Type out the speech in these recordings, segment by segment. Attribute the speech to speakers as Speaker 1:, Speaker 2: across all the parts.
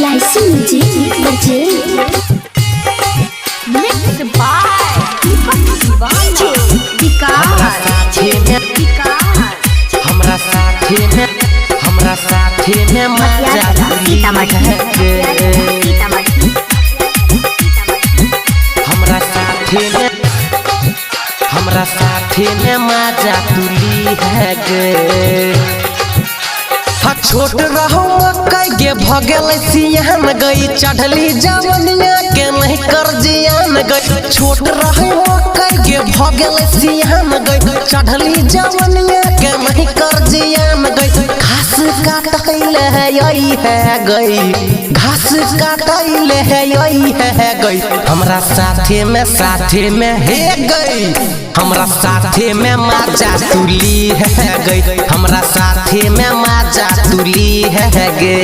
Speaker 1: LIC music बजे mix by दीपक दीवाना
Speaker 2: हमरा साथे में मजा हमरा साथे में मजा तुली है गे। छोट रहो मकई के भगल सियान गई चढ़ली जवनिया के नहीं कर जियान गई। छोट रहो मकई के भगल सियान गई चढ़ली जवनिया के नहीं कर जियान गई। घास काटैले है यही है गई, घास काटैले है यही है गई। हमरा साथे में हे गई, हमरा साथे में मजा तुली है गई। हमरा साथे में मजा तुली है गे।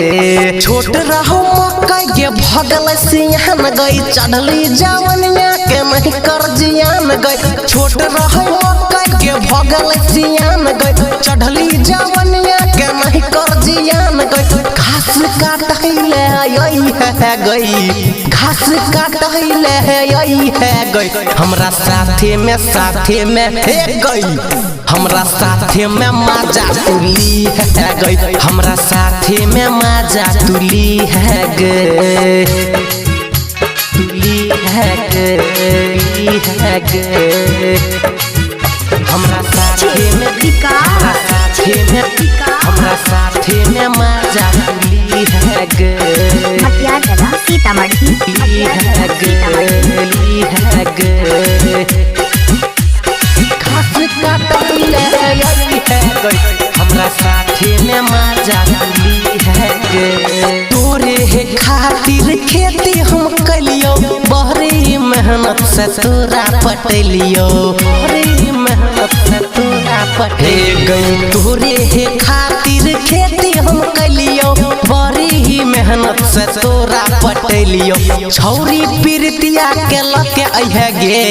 Speaker 2: छोट रहो मकई के भगल सियान गई चढ़ली जवनिया के नहीं कर जियान गई। छोट रहो मकई के भगल सियान गई चढ़ली जवनिया के नहीं कर जियान गई। घास काटैले यही है गई, घास काटैले है यही है गई। हमरा साथे में हे गई, हमरा साथे में मजा तुली है गई। हमरा साथे में मजा तुली है गे, तुली है गे, तुली है गे। हमरा साथे में हमरा साथे में मजा तुली है गे, तुली है गे। घास काटैले यही है गई, हमरा साथे में मजा तुली है गे। तोरे हे खातिर खेती हम कलियो, बहरी मेहनत से तोरा पटलियो, बहरी मेहनत से तोरा पटे गई। तोरे हे खातिर खेती हम कलियो, बड़ी मेहनत से तोरा पटलियो। छौरी प्रीतिया के लके अइहे गे,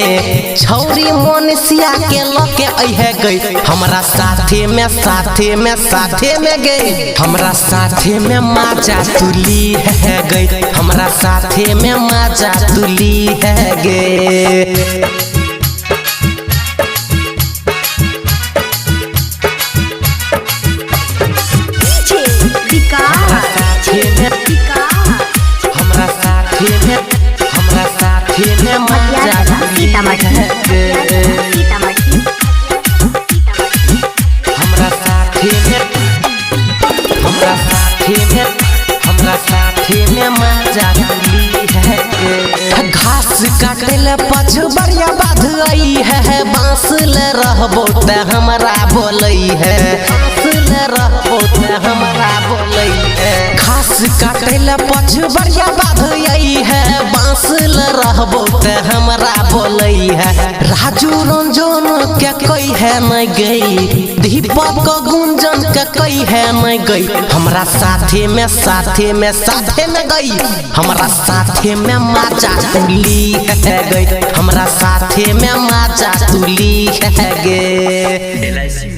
Speaker 2: छौरी मोनसिया के लके अइहे गई। हमरा साथे में गई, हमरा साथे में मजा तुली है गई। हमरा साथे में मजा तुली है गे। हमरा साथे में मजा तुली है गे। हमरा साथे में मजा तुली है गे। घास काटेले पछबरिया बाध आई है, बांस ले रहबो ते हमरा बोलई है, बांस ले रहबो ते हमरा बोलई है। घास काटेले पछबरिया बाध आई है, बांस ले रहबो ते हमरा बोलई है। राजू रंजन के कई है नहीं गई, दीपक गुंजन के कई है नहीं गई। हमरा साथे में गई, हमरा साथे में मजा तुली है गई। हमरा साथे में मजा तुली है गे।